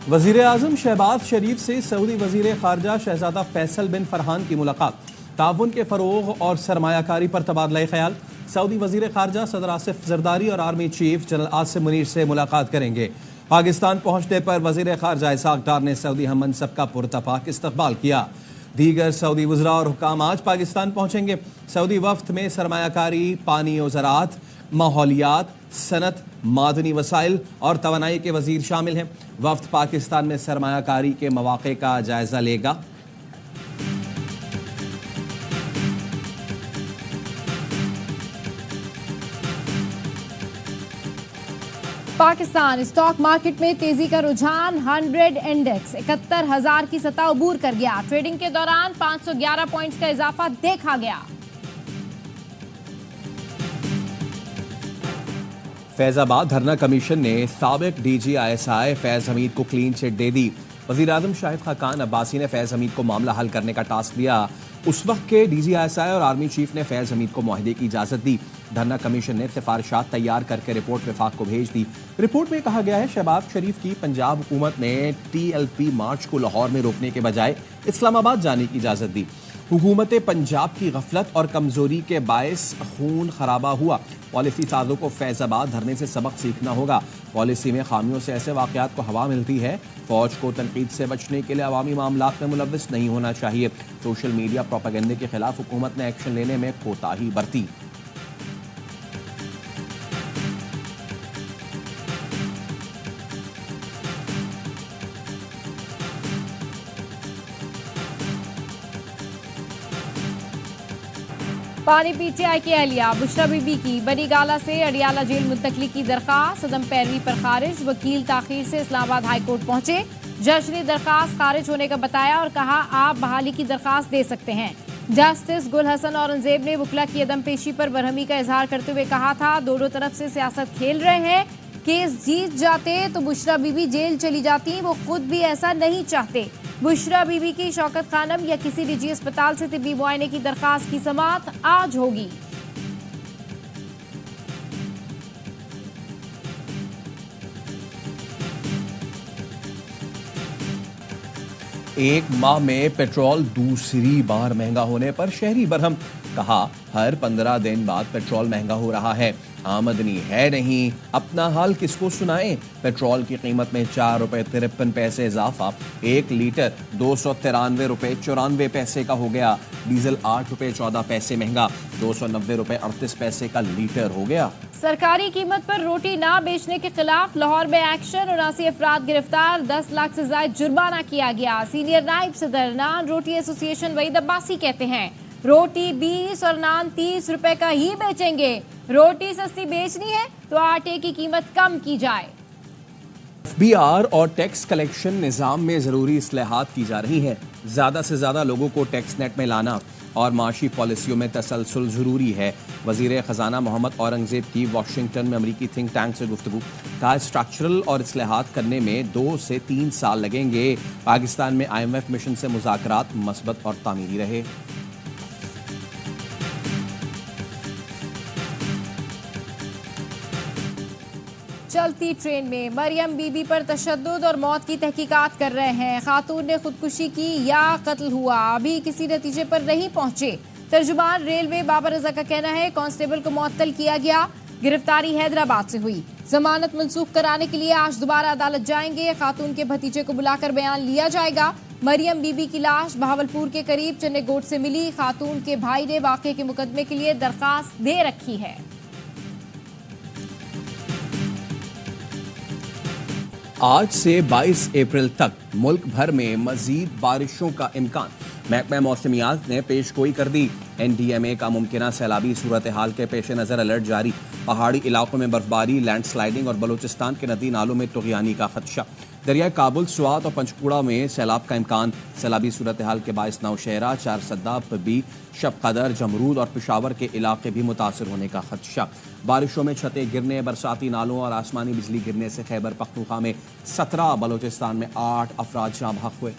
वजीर आजम शहबाज शरीफ से सऊदी वजीर खारजा शहजादा फैसल बिन फरहान की मुलाकात। ताउन के फरोग और सरमायाकारी पर तबादला ख्याल। सऊदी वजीर खारजा सदर आसिफ जरदारी और army chief general Asim Munir से मुलाकात करेंगे। पाकिस्तान पहुंचने पर वजीर खारजा इसाक डार ने सऊदी हम मनसब का पुरतपाक इस्तकबाल किया। दीगर सऊदी वज़रा और हुकाम आज पाकिस्तान पहुंचेंगे। सऊदी वफ्द में सरमायाकारी, पानी और ज़राअत, माहौलियात, सनत, मादनी वसाइल और तवानाई के वजीर शामिल हैं। वफ्द पाकिस्तान में सरमायाकारी के मौक़े का जायजा लेगा। पाकिस्तान स्टॉक मार्केट में तेजी का रुझान। 100 इंडेक्स 71,000 की सतह अबूर कर गया। ट्रेडिंग के दौरान 511 पॉइंट्स का इजाफा देखा गया। फैजाबाद धरना कमीशन ने साबिक DGISI फैज हमीद को क्लीन चिट दे दी। वज़ीर आज़म शाहिद खाकान अब्बासी ने फैज हमीद को मामला हल करने का टास्क दिया। उस वक्त के DGISI और आर्मी चीफ ने फैज हमीद को मुआहदे की इजाज़त दी। धरना कमीशन ने सिफारिशात तैयार करके रिपोर्ट विफाक को भेज दी। रिपोर्ट में कहा गया है शहबाज शरीफ की पंजाब हुकूमत ने TLP मार्च को लाहौर में रोकने के बजाय इस्लामाबाद जाने की इजाज़त दी। हुकूमत पंजाब की गफलत और कमजोरी के बायस खून खराबा हुआ। पॉलिसी साजों को फैजाबाद धरने से सबक सीखना होगा। पॉलिसी में खामियों से ऐसे वाकयात को हवा मिलती है। फौज को तनकीद से बचने के लिए अवामी मामलात में मुलव्विस नहीं होना चाहिए। सोशल मीडिया प्रोपेगेंडे के खिलाफ हुकूमत ने एक्शन लेने में कोताही बरती। पानी PTI की अहलिया बुशरा बीबी की बनी गाला से अडियाला जेल मुंतकली की दरखास्त सदम पैरवी पर खारिज। वकील ताखीर से इस्लामाबाद हाई कोर्ट पहुंचे। जज ने दरखास्त खारिज होने का बताया और कहा आप बहाली की दरखास्त दे सकते हैं। जस्टिस गुल हसन औरंगजेब ने वकला की अदम पेशी पर बरहमी का इजहार करते हुए कहा था दोनों तरफ से सियासत खेल रहे हैं। केस जीत जाते तो बुशरा बीबी जेल चली जाती, वो खुद भी ऐसा नहीं चाहते। बुशरा बीबी की शौकत खानम या किसी निजी अस्पताल से तिब्बी मुआयने की दरखास्त की समाअत आज होगी। एक माह में पेट्रोल दूसरी बार महंगा होने पर शहरी बरहम। कहा हर 15 दिन बाद पेट्रोल महंगा हो रहा है। आमदनी है नहीं, अपना हाल किसको सुनाएं। पेट्रोल की कीमत में 4 रुपए 53 पैसे इजाफा। 1 लीटर 293 रुपए 94 पैसे का हो गया। डीजल 8 रुपए 14 पैसे महंगा, 290 रुपए 38 पैसे का लीटर हो गया। सरकारी कीमत पर रोटी ना बेचने के खिलाफ लाहौर में एक्शन। 79 अफराद गिरफ्तार, 10 लाख से ज्यादा जुर्माना किया गया। सीनियर नायब सदर नान रोटी एसोसिएशन वहीद अब्बासी कहते हैं रोटी 20 और नान 30 रुपए का ही बेचेंगे। रोटी सस्ती बेचनी है तो आटे की कीमत कम की जाए। FBR और टैक्स कलेक्शन निज़ाम में ज़रूरी इस्लाहात की जा रही हैं। ज़्यादा से ज़्यादा लोगों को टैक्स नेट में लाना और माशी पॉलिसियों में तसलसल ज़रूरी है। वज़ीर ख़जाना मोहम्मद औरंगज़ेब की वाशिंगटन में अमरीकी थिंक टैंक से गुफ्तगू। कहा स्ट्रक्चरल और इस्लाहात करने में 2 से 3 साल लगेंगे। पाकिस्तान में IMF मिशन से मुज़ाकरात मस्बत और तामीरी रहे। चलती ट्रेन में मरियम बीबी पर तशद्दुद और मौत की तहकीकात कर रहे हैं। खातून ने खुदकुशी की या कत्ल हुआ, अभी किसी नतीजे पर नहीं पहुंचे। तर्जुमान रेलवे बाबर रजा का कहना है कांस्टेबल को मुअत्तल किया गया। गिरफ्तारी हैदराबाद से हुई। जमानत मंसूख कराने के लिए आज दोबारा अदालत जाएंगे। खातून के भतीजे को बुलाकर बयान लिया जाएगा। मरियम बीबी की लाश बहावलपुर के करीब चन्नेगोट से मिली। खातून के भाई ने वाक़े के मुकदमे के लिए दरखास्त दे रखी है। आज से 22 अप्रैल तक मुल्क भर में मजीद बारिशों का इम्कान। महकमा मौसमियात ने पेशगोई कर दी। NDMA का मुमकिना सैलाबी सूरत हाल के पेश नज़र अलर्ट जारी। पहाड़ी इलाकों में बर्फबारी, लैंडस्लाइडिंग और बलूचिस्तान के नदी नालों में तुग़यानी का खदशा। दरिया काबुल, स्वात और पंचकूड़ा में सैलाब का इम्कान। सैलाबी सूरत हाल के बायस नौशहरा, चारसद्दा, पबी, शब कदर, जमरूद और पेशावर के इलाके भी मुतासर होने का खदशा। बारिशों में छतें गिरने, बरसाती नालों और आसमानी बिजली गिरने से खैबर पख्तूनख्वा में 17, बलूचिस्तान में 8 अफराद जाँ बहक हुए।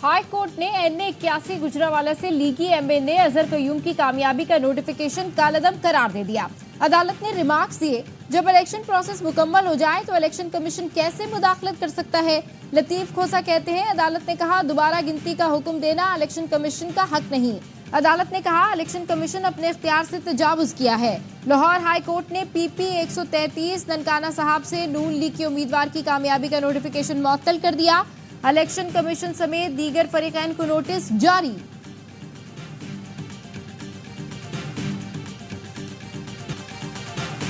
हाई कोर्ट ने NA 81 गुजरावाला से लीगी MNA अजहर कयूम की कामयाबी का नोटिफिकेशन कालअदम करार दे दिया। अदालत ने रिमार्क्स दिए, जब इलेक्शन प्रोसेस मुकम्मल हो जाए तो इलेक्शन कमीशन कैसे मुदाखलत कर सकता है। लतीफ खोसा कहते हैं, अदालत ने कहा दोबारा गिनती का हुक्म देना इलेक्शन कमीशन का हक नहीं। अदालत ने कहा इलेक्शन कमीशन अपने इख्तियार से तजावुज किया है। लाहौर हाई कोर्ट ने PP 133 ननकाना साहब से नून लीग के उम्मीदवार की कामयाबी का नोटिफिकेशन मुअत्तल कर दिया। इलेक्शन कमीशन समेत दीगर फरीकैन को नोटिस जारी।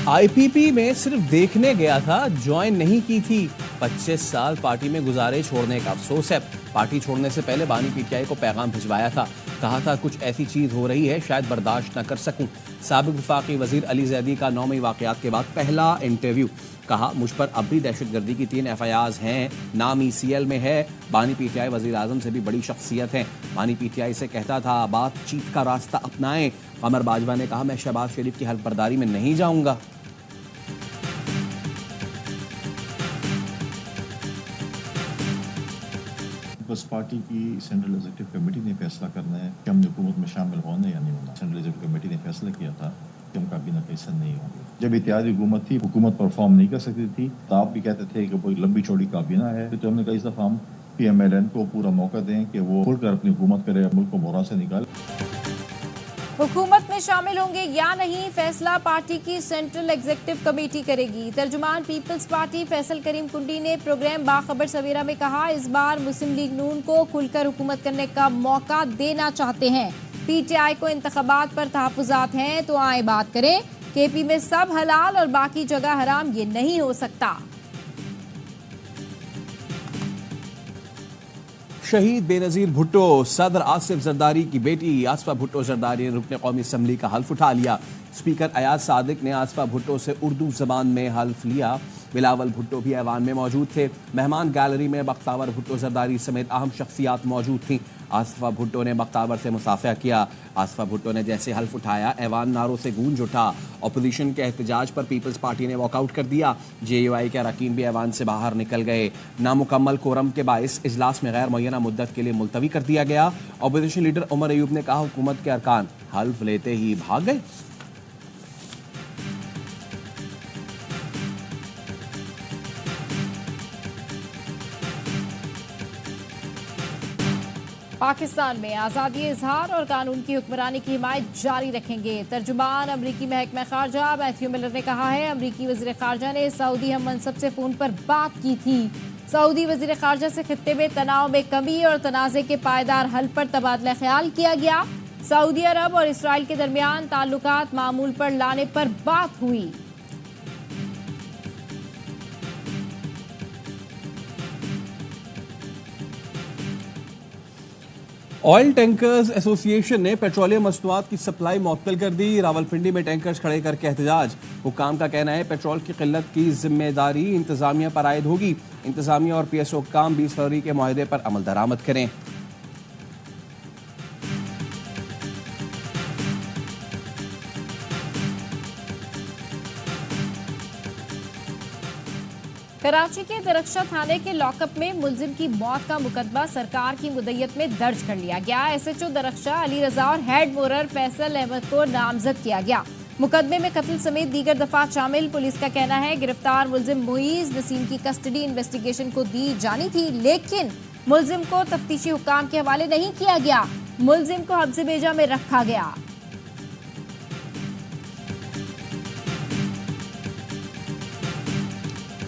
IPP में सिर्फ देखने गया था, ज्वाइन नहीं की थी। 25 साल पार्टी में गुजारे, छोड़ने का अफसोस है। पार्टी छोड़ने से पहले बानी PTI को पैगाम भिजवाया था, कहा था कुछ ऐसी चीज हो रही है शायद बर्दाश्त न कर सकूं। साबिक वफाकी वजीर अली जैदी का 9 मई वाकयात के बाद पहला इंटरव्यू, कहा मुझ पर अब भी दहशतगर्दी की 3 FIRs हैं, नाम ECL में है। बानी PTI वजीर आजम से भी बड़ी शख्सियत है। बानी PTI से कहता था बातचीत का रास्ता अपनाएं। कमर बाजवा ने कहा मैं शहबाज शरीफ की हल्फ बर्दारी में नहीं जाऊंगा। बस पार्टी की सेंट्रल एग्जीक्यूटिव कमेटी ने फैसला करना है कि हमने हुकूमत में शामिल होना या नहीं होना। सेंट्रल एग्जीक्यूटिव कमेटी ने फैसला किया था कि हम काबीना का हिस्सा नहीं होंगे। जब इत्तेहादी हुकूमत थी, हुकूमत परफॉर्म नहीं कर सकती थी, तो आप भी कहते थे कि कोई लंबी चौड़ी काबीना है, तो हमने कहा इस दफ़ा हम PMLN को पूरा मौका दें कि वो खुलकर अपनी हुकूमत करे, मुल्क को मोहरा से निकाले। हुकूमत में शामिल होंगे या नहीं, फैसला पार्टी की सेंट्रल एग्जीक्यूटिव कमेटी करेगी। तर्जुमान पीपल्स पार्टी फैसल करीम कुंडी ने प्रोग्राम बाखबर सवेरा में कहा इस बार मुस्लिम लीग नून को खुलकर हुकूमत करने का मौका देना चाहते हैं। PTI को इंतखाबात पर तहफ़्फ़ुज़ात हैं तो आए बात करें। KP में सब हलाल और बाकी जगह हराम, ये नहीं हो सकता। शहीद बेनजीर भुट्टो, सदर आसिफ जरदारी की बेटी आसफा भुट्टो जरदारी ने रुकन कौमी असम्बली का हल्फ उठा लिया। स्पीकर अयाज सादिक ने आसफा भुट्टो से उर्दू जबान में हल्फ लिया। बिलावल भुट्टो भी ऐवान में मौजूद थे। मेहमान गैलरी में बख्तावर भुट्टो जरदारी समेत अहम शख्सियात मौजूद थीं। आसफा भुट्टो ने बख्तावर से मुसाफिया किया। आसफा भुट्टो ने जैसे हल्फ उठाया, ऐवान नारों से गूंज उठा। अपोजिशन के एहतजाज पर पीपल्स पार्टी ने वॉकआउट कर दिया। JUI के अरकान भी ऐवान से बाहर निकल गए। नामुकम्मल कोरम के बाइस इजलास में गैर मुअय्यना मुद्दत के लिए मुलतवी कर दिया गया। अपोजिशन लीडर उमर अयूब ने कहा हुकूमत के अरकान हल्फ लेते ही भाग गए। पाकिस्तान में आज़ादी इजहार और कानून की हुक्मरानी की हिमायत जारी रखेंगे। तर्जुमान अमरीकी महकमा खारजा मैथ्यू मिलर ने कहा है अमरीकी वज़ीर खारजा ने सऊदी हम मनसब से फ़ोन पर बात की थी। सऊदी वज़ीर खारजा से खित्ते में तनाव में कमी और तनाज़े के पायदार हल पर तबादला ख्याल किया गया। सऊदी अरब और इसराइल के दरमियान ताल्लुकात मामूल पर लाने पर बात हुई। ऑयल टैंकर्स एसोसिएशन ने पेट्रोलियम मसनूआत की सप्लाई मुअत्तल कर दी। रावलपिंडी में टैंकर्स खड़े करके एहतजाज। हुक्काम का कहना है पेट्रोल की किल्लत की जिम्मेदारी इंतजामिया पर आयद होगी। इंतजामिया और PSO हुक्काम 20 फरवरी के मुआहदे पर अमल दरामद करें। कराची के दरख्शा थाने के लॉकअप में मुलजिम की मौत का मुकदमा सरकार की मुद्दत में दर्ज कर लिया गया। SHO दरख्शा अली रजा और हेड मोरर फैसल अहमद को नामजद किया गया। मुकदमे में कत्ल समेत दीगर दफात शामिल। पुलिस का कहना है गिरफ्तार मुलजिम मुईज नसीम की कस्टडी इन्वेस्टिगेशन को दी जानी थी, लेकिन मुलजिम को तफ्तीशी हुक्काम के हवाले नहीं किया गया। मुलजिम को हब्से बेजा में रखा गया।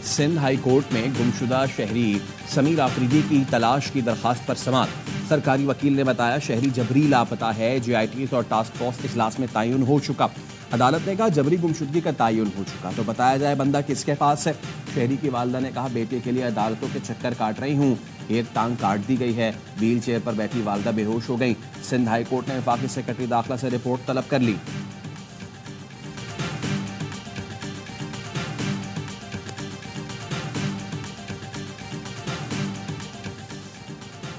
सिंध हाई कोर्ट में गुमशुदा शहरी समीर आफरीदी की तलाश की दरखास्त पर समाअत। सरकारी वकील ने बताया शहरी जबरी लापता है। JITs और टास्क फोर्स इजलास में तयन हो चुका। अदालत ने कहा जबरी गुमशुदगी का तयन हो चुका तो बताया जाए बंदा किसके पास है। शहरी की वालदा ने कहा बेटे के लिए अदालतों के चक्कर काट रही हूँ, एक टांग काट दी गई है। व्हील चेयर पर बैठी वालदा बेहोश हो गई। सिंध हाई कोर्ट ने वफाकी सेक्रेटरी दाखिला से रिपोर्ट तलब कर ली।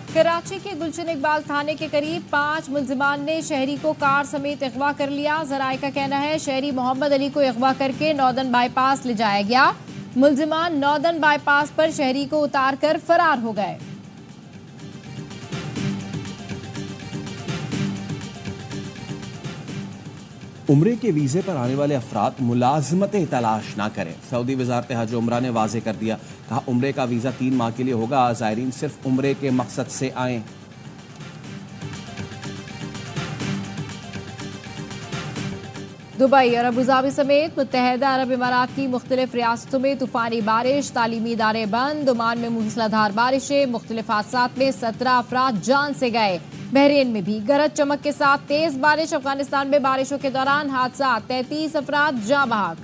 कराची के गुलशन इकबाल थाने के करीब 5 मुलजिमान ने शहरी को कार समेत अगवा कर लिया। जराये का कहना है शहरी मोहम्मद अली को अगवा करके नॉर्दर्न बाईपास ले जाया गया। मुलजिमान नॉर्दर्न बाईपास पर शहरी को उतार कर फरार हो गए। उम्रे के वीज़े पर आने वाले अफराद मुलाजमतें तलाश ना करें। सऊदी वजारत हज उम्रा ने वाजे कर दिया, कहा उम्रे का वीज़ा 3 माह के लिए होगा, ज़ायरीन सिर्फ उम्रे के मकसद से आएँ। दुबई और अबूधाबी समेत मुत्तहदा अरब इमारात की मुख्तलिफ रियासतों में तूफानी बारिश, तालीमी इदारे बंद। ओमान में मूसलाधार बारिशें, मुख्तलिफ हादसात में 17 अफराद जान से गए। बहरीन में भी गरज चमक के साथ तेज बारिश। अफगानिस्तान में बारिशों के दौरान हादसा, 33 अफराद जाँ बहक।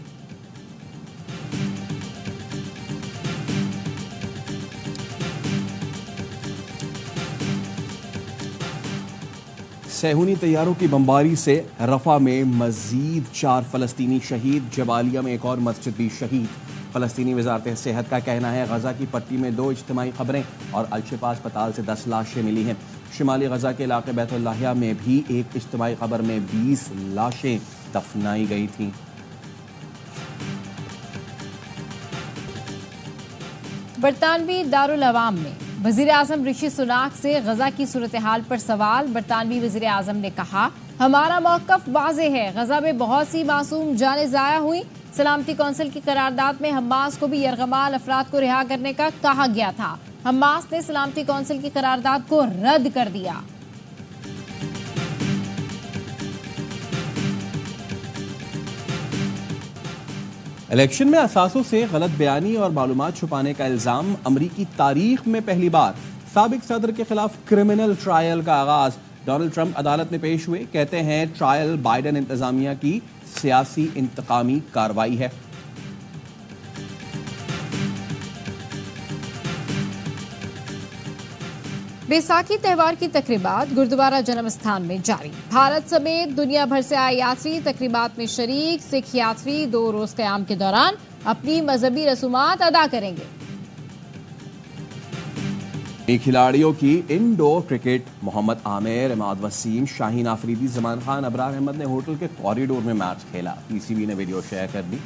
सेहूनी तैयारों की बमबारी से रफा में मजीद 4 फलस्तीनी शहीद। जबालिया में एक और मस्जिद भी शहीद। फलस्तीनी वजारत सेहत का कहना है गजा की पट्टी में 2 इज्तिमाई खबरें और अल-शिफा अस्पताल से 10 लाशें मिली हैं। शिमाली गजा के इलाके बैतुल्लाहिया में भी एक इज्तिमाई खबर में 20 लाशें दफनाई गई थीं। बरतानवी दारुल अवाम में वज़ीर आज़म ऋषि सुनाक से गजा की सूरत हाल पर सवाल। बरतानवी वज़ीर आज़म ने कहा, हमारा मौक़िफ़ वाज़े है, गजा में बहुत सी मासूम जानें ज़ाया हुई। सलामती कौंसिल की करारदाद में हमास को भी यरगमाल अफराद को रिहा करने का कहा गया था। हमास ने सलामती कौंसिल की करारदाद को रद्द कर दिया। इलेक्शन में असासों से गलत बयानी और मालूमात छुपाने का इल्जाम। अमरीकी तारीख में पहली बार साबिक सदर के खिलाफ क्रिमिनल ट्रायल का आगाज। डोनाल्ड ट्रंप अदालत में पेश हुए, कहते हैं ट्रायल बाइडेन इंतजामिया की सियासी इंतकामी कार्रवाई है। बैसाखी त्यौहार की तकरीबात गुरुद्वारा जन्म स्थान में जारी। भारत समेत दुनिया भर से आए यात्री तकरीबात में शरीक। सिख यात्री 2 रोज क़याम के दौरान अपनी मजहबी रसूमात अदा करेंगे। खिलाड़ियों की इंडोर क्रिकेट। मोहम्मद आमिर, इमाद वसीम, शाहीन आफरीदी, जमान खान, अबरार अहमद ने होटल के कॉरिडोर में मैच खेला। पीसीबी ने वीडियो शेयर कर दी।